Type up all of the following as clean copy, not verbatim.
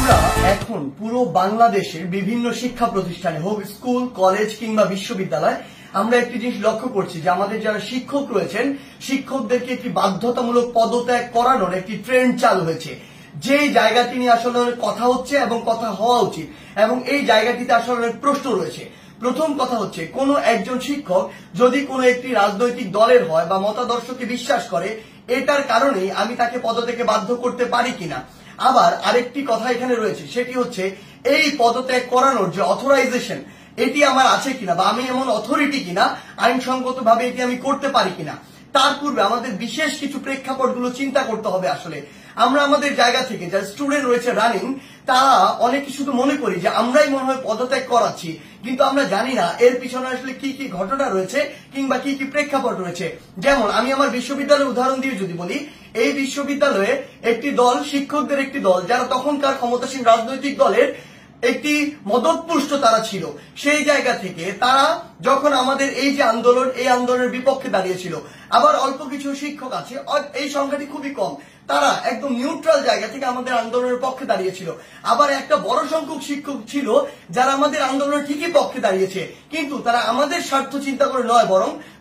আমরা এখন পুরো বাংলাদেশের বিভিন্ন শিক্ষা প্রতিষ্ঠানে হোক স্কুল কলেজ কিংবা বিশ্ববিদ্যালয় আমরা একটি জিনিস লক্ষ্য করছি যে আমাদের যারা শিক্ষক রয়েছেন শিক্ষকদেরকে একটি বাধ্যতামূলক পদত্যাগ করানোর একটি ট্রেন্ড চালু হয়েছে। যে জায়গাটি নিয়ে আসলে কথা হচ্ছে এবং কথা হওয়া উচিত এবং এই জায়গাটিতে আসলে প্রশ্ন রয়েছে। প্রথম কথা হচ্ছে কোন একজন শিক্ষক যদি কোনো একটি রাজনৈতিক দলের হয় বা মতাদর্শকে বিশ্বাস করে এটার কারণেই আমি তাকে পদত্যাগে বাধ্য করতে পারি কিনা। আবার আরেকটি কথা এখানে রয়েছে সেটি হচ্ছে এই পদত্যাগ করানোর যে অথরাইজেশন এটি আমার আছে কিনা বা আমি এমন অথরিটি কিনা আইনসঙ্গত ভাবে এটি আমি করতে পারি কিনা। তার পূর্বে আমাদের বিশেষ কিছু প্রেক্ষাপটগুলো চিন্তা করতে হবে। আসলে আমরা আমাদের জায়গা থেকে যারা স্টুডেন্ট রয়েছে রানিং তারা অনেকে শুধু মনে করি যে আমরাই মনে হয় পদত্যাগ করাচ্ছি, কিন্তু আমরা জানি না এর পিছনে আসলে কি কি ঘটনা রয়েছে কিংবা কি কি প্রেক্ষাপট রয়েছে। যেমন আমি আমার বিশ্ববিদ্যালয়ের উদাহরণ দিয়ে যদি বলি, এই বিশ্ববিদ্যালয়ে একটি দল শিক্ষকদের একটি দল যারা তখনকার ক্ষমতাসীন রাজনৈতিক দলের একটি মদতপুষ্ট তারা ছিল। সেই জায়গা থেকে তারা যখন আমাদের এই যে আন্দোলন এই আন্দোলনের বিপক্ষে দাঁড়িয়েছিল। আবার অল্প কিছু শিক্ষক আছে, এই সংখ্যাটি খুবই কম, তারা একদম নিউট্রাল জায়গা থেকে আমাদের আন্দোলনের পক্ষে দাঁড়িয়েছিল। আবার একটা বড় সংখ্যক শিক্ষক ছিল যারা আমাদের আন্দোলনের ঠিকই পক্ষে দাঁড়িয়েছে, কিন্তু তারা আমাদের স্বার্থ চিন্তা করে নয়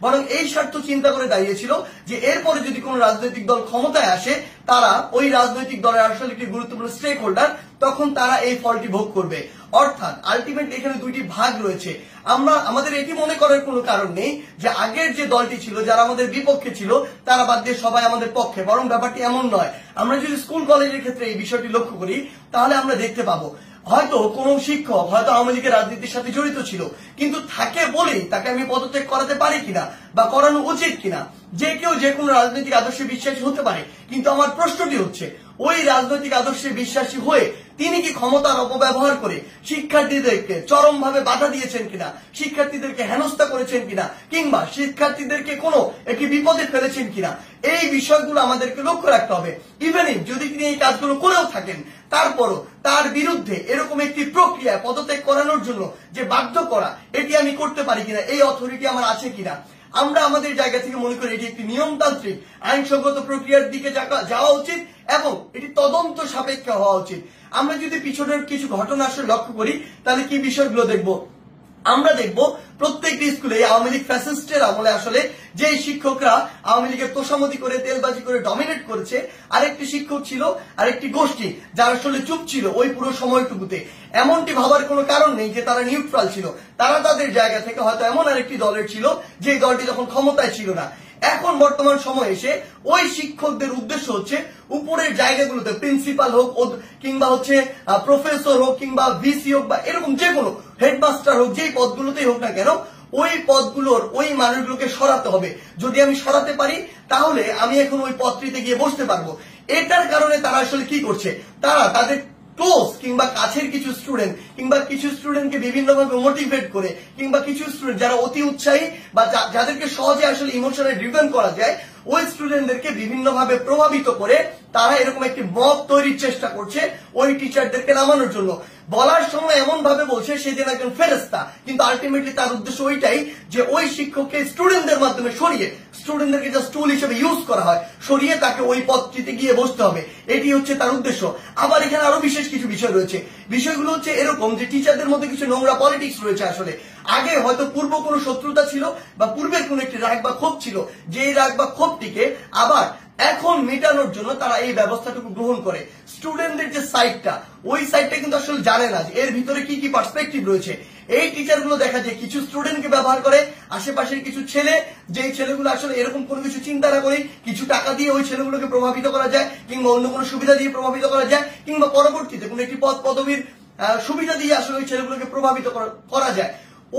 বরং এই স্বার্থ চিন্তা করে দাঁড়িয়েছিল যে এরপরে যদি কোন রাজনৈতিক দল ক্ষমতায় আসে তারা ওই রাজনৈতিক দলের আসলে একটি গুরুত্বপূর্ণ স্টেক হোল্ডার, তখন তারা এই ফলটি ভোগ করবে। অর্থাৎ আলটিমেট এখানে দুইটি ভাগ রয়েছে। আমাদের এটি মনে করার কোনো কারণ নেই যে আগের যে দলটি ছিল যারা আমাদের বিপক্ষে ছিল তারা বাদ দিয়ে সবাই আমাদের পক্ষে, বরং ব্যাপারটি এমন নয়। আমরা যদি স্কুল কলেজের ক্ষেত্রে এই বিষয়টি লক্ষ্য করি তাহলে আমরা দেখতে পাবো হয়তো কোন শিক্ষক হয়তো আওয়ামী লীগের রাজনীতির সাথে জড়িত ছিল, কিন্তু থাকে বলেই তাকে আমি পদত্যাগ করাতে পারি কিনা বা করানো উচিত কিনা। যে কেউ যে কোনো রাজনৈতিক আদর্শে বিশ্বাসী হতে পারে, কিন্তু আমার প্রশ্নটি হচ্ছে ওই রাজনৈতিক আদর্শে বিশ্বাসী হয়ে তিনি কি ক্ষমতার অপব্যবহার করে শিক্ষার্থীদেরকে চরমভাবে বাধা দিয়েছেন কিনা, শিক্ষার্থীদেরকে হেনস্থা করেছেন কিনা, কিংবা শিক্ষার্থীদেরকে কোনো একটি বিপদে ফেলেছেন কিনা, এই বিষয়গুলো আমাদেরকে লক্ষ্য রাখতে হবে। ইভেন যদি তিনি এই কাজগুলো করেও থাকেন তারপরও তার বিরুদ্ধে এরকম একটি প্রক্রিয়া পদত্যাগ করানোর জন্য যে বাধ্য করা এটি আমি করতে পারি কিনা, এই অথরিটি আমার আছে কিনা। আমরা আমাদের জায়গা থেকে মনে করি এটি একটি নিয়মতান্ত্রিক আইনসঙ্গত প্রক্রিয়ার দিকে যাওয়া উচিত এবং এটি তদন্ত সাপেক্ষ হওয়া উচিত। আমরা যদি পিছনের কিছু ঘটনা আসলে লক্ষ্য করি তাহলে কি বিষয়গুলো দেখব। আমরা দেখব প্রত্যেকটি স্কুলে আওয়ামী লীগ ফ্যাসিস্টের আমলে আসলে যে শিক্ষকরা আওয়ামী লীগের তোষামতি করে তেলবাজি করে ডমিনেট করেছে, আরেকটি শিক্ষক ছিল আরেকটি গোষ্ঠী যারা আসলে চুপ ছিল ওই পুরো সময়টুকুতে। এমনটি ভাবার কোনো কারণ নেই যে তারা নিউট্রাল ছিল, তারা তাদের জায়গা থেকে হয়তো এমন আরেকটি দলের ছিল যে দলটি তখন ক্ষমতায় ছিল না। এখন বর্তমান সময় এসে ওই শিক্ষকদের উদ্দেশ্য হচ্ছে উপরের জায়গাগুলোতে প্রিন্সিপাল হোক কিংবা হচ্ছে প্রফেসর হোক কিংবা ভিসি হোক বা এরকম যে কোনো হেডমাস্টার হোক, যেই পদগুলোতেই হোক না কেন ওই পদগুলোর ওই মানুষগুলোকে সরাতে হবে। যদি আমি সরাতে পারি তাহলে আমি এখন ওই পদটিতে গিয়ে বসতে পারবো। এটার কারণে তারা আসলে কি করছে, তারা তাদের ক্লোজ কিংবা কাছের কিছু স্টুডেন্ট কিংবা কিছু স্টুডেন্টকে বিভিন্নভাবে মোটিভেট করে কিংবা কিছু স্টুডেন্ট যারা অতি উৎসাহী বা যাদেরকে সহজে আসলে ইমোশনালি ড্রিভেন করা যায় ওই স্টুডেন্টদেরকে বিভিন্নভাবে প্রভাবিত করে তারা এরকম একটি মব তৈরির চেষ্টা করছে ওই টিচারদেরকে নামানোর জন্য। বলার সময় এমন ভাবে বলছে সে যেন একজন ফেরেশতা, কিন্তু আলটিমেটলি তার উদ্দেশ্য ওইটাই যে ওই শিক্ষককে স্টুডেন্টদের মাধ্যমে সরিয়ে স্টুডেন্টদেরকে জাস্ট টুল হিসেবে ইউজ করা হয়, সরিয়ে তাকে ওই পদটিতে গিয়ে বসতে হবে, এটি হচ্ছে তার উদ্দেশ্য। আবার এখানে আরো বিশেষ কিছু বিষয় রয়েছে। বিষয়গুলো হচ্ছে এরকম যে টিচারদের মধ্যে কিছু নোংরা পলিটিক্স রয়েছে। আসলে আগে হয়তো পূর্ব কোনো শত্রুতা ছিল বা পূর্বের কোন একটি রাগ বা ক্ষোভ ছিল, যে রাগ বা ক্ষোভটিকে আবার এখন মেটানোর জন্য তারা এই ব্যবস্থাটুকু গ্রহণ করে। স্টুডেন্টদের যে সাইডটা ওই সাইডটা কিন্তু আসলে জানে না যে এর ভিতরে কি কি পার্সপেক্টিভ রয়েছে। এই টিচারগুলো দেখা যায় কিছু স্টুডেন্টকে ব্যবহার করে, আশেপাশের কিছু ছেলে যেই ছেলেগুলো আসলে এরকম কোনো কিছু চিন্তা না করে কিছু টাকা দিয়ে ওই ছেলেগুলোকে প্রভাবিত করা যায় কিংবা অন্য কোনো সুবিধা দিয়ে প্রভাবিত করা যায় কিংবা পরবর্তীতে কোনো একটি পদ পদবীর সুবিধা দিয়ে আসলে ওই ছেলেগুলোকে প্রভাবিত করা যায়।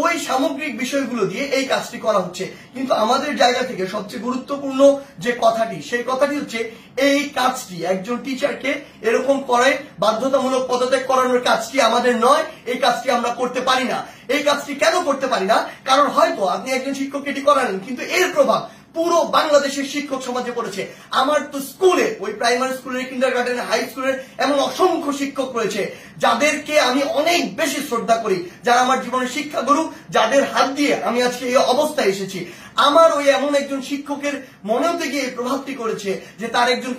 ওই সামগ্রিক বিষয়গুলো দিয়ে এই কাজটি করা হচ্ছে। কিন্তু আমাদের জায়গা থেকে সবচেয়ে গুরুত্বপূর্ণ যে কথাটি সেই কথাটি হচ্ছে এই কাজটি একজন টিচারকে এরকম করে বাধ্যতামূলক পদত্যাগ করানোর কাজটি আমাদের নয়, এই কাজটি আমরা করতে পারি না। এই কাজটি কেন করতে পারি না? কারণ হয়তো আপনি একজন শিক্ষককে এটি করালেন কিন্তু এর প্রভাব পুরো বাংলাদেশের শিক্ষক সমাজে পড়েছে। আমার তো স্কুলে, ওই প্রাইমারি স্কুলের, কিন্ডারগার্টেন, হাই স্কুলের এমন অসংখ্য শিক্ষক রয়েছে যাদেরকে আমি অনেক বেশি শ্রদ্ধা করি, যারা আমার জীবনের শিক্ষাগুরু, যাদের হাত দিয়ে আমি আজকে এই অবস্থায় এসেছি। আমার ওই এমন একজন শিক্ষকের মনেতে গিয়ে এই প্রভাবটি করেছে যে তার একজন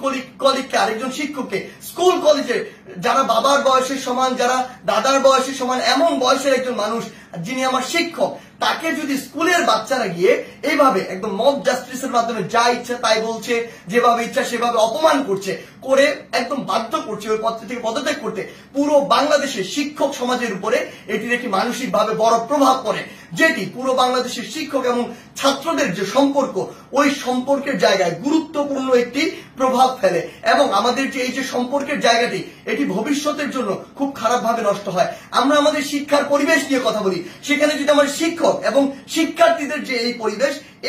কলিগকে, আরেকজন শিক্ষককে, স্কুল কলেজে যারা বাবার বয়সের সমান, যারা দাদার বয়সের সমান, এমন বয়সের একজন মানুষ যিনি আমার শিক্ষক, তাকে যদি স্কুলের বাচ্চারা গিয়ে এইভাবে একদম মব জাস্টিসের মাধ্যমে যা ইচ্ছা তাই বলছে, যেভাবে ইচ্ছা সেভাবে অপমান করছে, করে একদম বাধ্য করছে ওই পদ থেকে পদত্যাগ করতে, পুরো বাংলাদেশের শিক্ষক সমাজের উপরে এটির একটি মানসিকভাবে বড় প্রভাব পড়ে, যেটি পুরো বাংলাদেশের শিক্ষক এবং ছাত্রদের যে সম্পর্ক, ওই সম্পর্কের জায়গায় গুরুত্বপূর্ণ একটি প্রভাব ফেলে। এবং আমাদের যে এই যে সম্পর্কের জায়গাটি, এটি ভবিষ্যতের জন্য খুব খারাপ ভাবে নষ্ট হয়। আমরা আমাদের শিক্ষার পরিবেশ নিয়ে কথা বলি, সেখানে যদি আমার শিক্ষক এবং শিক্ষার্থীদের যে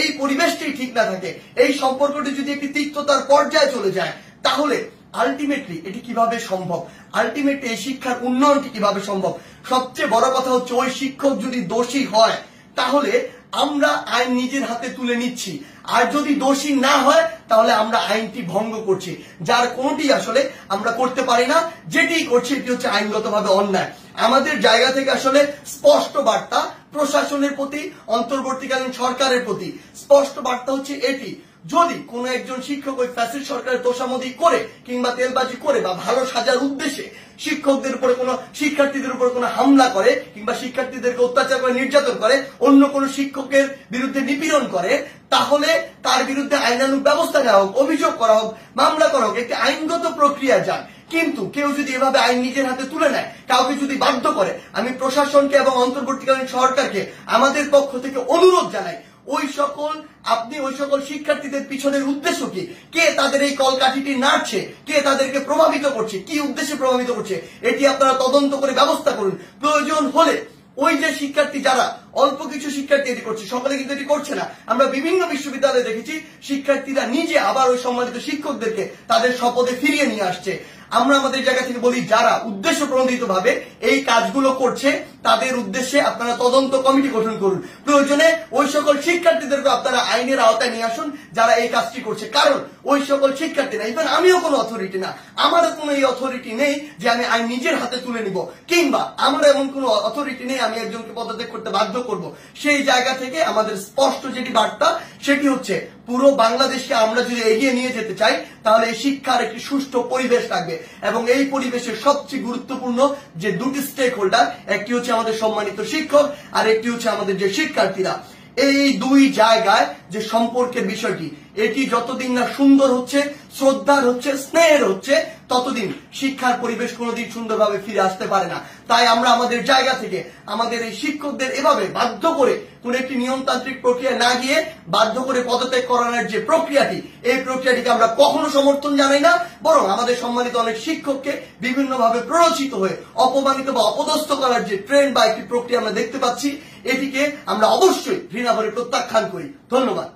এই পরিবেশটি ঠিক না থাকে, এই সম্পর্কটি যদি একটি তিক্ততার পর্যায়ে চলে যায়, তাহলে আলটিমেটলি এটি কিভাবে সম্ভব? আলটিমেটলি এই শিক্ষার উন্নয়নটি কিভাবে সম্ভব? সবচেয়ে বড় কথা হচ্ছে, ওই শিক্ষক যদি দোষী হয় তাহলে আমরা আইন নিজের হাতে তুলে নিচ্ছি, আর যদি দোষী না হয় তাহলে আমরা আইনটি ভঙ্গ করছি, যার কোনটি আসলে আমরা করতে পারি না। যেটি করছি এটি হচ্ছে আইনগতভাবে অন্যায়। আমাদের জায়গা থেকে আসলে স্পষ্ট বার্তা প্রশাসনের প্রতি, অন্তর্বর্তীকালীন সরকারের প্রতি স্পষ্ট বার্তা হচ্ছে এটি, যদি কোন একজন শিক্ষক ওই ফ্যাসিস্ট সরকারের তোষামোদি করে কিংবা তেলবাজি করে বা ভালো সাজার উদ্দেশ্যে শিক্ষকদের উপরে কোনো, শিক্ষার্থীদের উপরে কোনো হামলা করে কিংবা শিক্ষার্থীদেরকে অত্যাচার করে, নির্যাতন করে, অন্য কোনো শিক্ষকের বিরুদ্ধে নিপীড়ন করে, তাহলে তার বিরুদ্ধে আইনানুগ ব্যবস্থা নেওয়া হোক, অভিযোগ করা হোক, মামলা করা হোক, একটি আইনগত প্রক্রিয়া যাক। কিন্তু কেউ যদি এভাবে আইন নিজের হাতে তুলে নেয়, কাউকে যদি বাধ্য করে, আমি প্রশাসনকে এবং অন্তর্বর্তীকালীন সরকারকে আমাদের পক্ষ থেকে অনুরোধ জানাই, ওই সকল শিক্ষার্থীদের পিছনের উদ্দেশ্য কি, কে তাদের এই কলকাঠিটি নাড়ছে, কে তাদেরকে প্রভাবিত করছে, কি উদ্দেশ্যে প্রভাবিত করছে, এটি আপনারা তদন্ত করে ব্যবস্থা করুন। প্রয়োজন হলে ওই যে শিক্ষার্থী, যারা অল্প কিছু শিক্ষার্থী এটি করছে, সকলে কিন্তু এটি করছে না। আমরা বিভিন্ন বিশ্ববিদ্যালয়ে দেখেছি শিক্ষার্থীরা নিজে আবার ওই সম্মানিত শিক্ষকদেরকে তাদের শপথে ফিরিয়ে নিয়ে আসছে। আমরা আমাদের জায়গা থেকে বলি, যারা উদ্দেশ্য প্রণোদিত ভাবে এই কাজগুলো করছে তাদের উদ্দেশ্যে আপনারা তদন্ত কমিটি গঠন করুন। প্রয়োজনে ওই সকল শিক্ষার্থীদেরকে আপনারা আইনের আওতায় নিয়ে আসুন যারা এই কাজটি করছে। কারণ ওই সকল শিক্ষার্থীরা, ইভেন আমিও কোনো অথরিটি না, আমারও কোনো এই অথরিটি নেই যে আমি আইন নিজের হাতে তুলে নিব, কিংবা আমার এমন কোনো অথরিটি নেই আমি একজনকে পদত্যাগ করতে বাধ্য করব। সেই জায়গা থেকে আমাদের স্পষ্ট যেটি বার্তা, সেটি হচ্ছে পুরো বাংলাদেশকে আমরা যদি এগিয়ে নিয়ে যেতে চাই, তাহলে এই শিক্ষার একটি সুষ্ঠু পরিবেশ থাকবে। এবং এই পরিবেশের সবচেয়ে গুরুত্বপূর্ণ যে দুটি স্টেক হোল্ডার, একটি হচ্ছে আমাদের সম্মানিত শিক্ষক, আর একটি হচ্ছে আমাদের যে শিক্ষার্থীরা। এই দুই জায়গায় যে সম্পর্কের বিষয়টি, এটি যতদিন না সুন্দর হচ্ছে, শ্রদ্ধার হচ্ছে, স্নেহের হচ্ছে, ততদিন শিক্ষার পরিবেশ কোনোদিন সুন্দরভাবে ফিরে আসতে পারে না। তাই আমরা আমাদের জায়গা থেকে আমাদের এই শিক্ষকদের এভাবে বাধ্য করে কোন একটি নিয়মতান্ত্রিক প্রক্রিয়া না গিয়ে বাধ্য করে পদত্যাগ করানোর যে প্রক্রিয়াটি, এই প্রক্রিয়াটিকে আমরা কখনো সমর্থন জানাই না। বরং আমাদের সম্মানিত অনেক শিক্ষককে বিভিন্নভাবে প্ররোচিত হয়ে অপমানিত বা অপদস্থ করার যে ট্রেন্ড বা একটি প্রক্রিয়া আমরা দেখতে পাচ্ছি, এটিকে আমরা অবশ্যই ঘৃণা ভরে প্রত্যাখ্যান করি। ধন্যবাদ।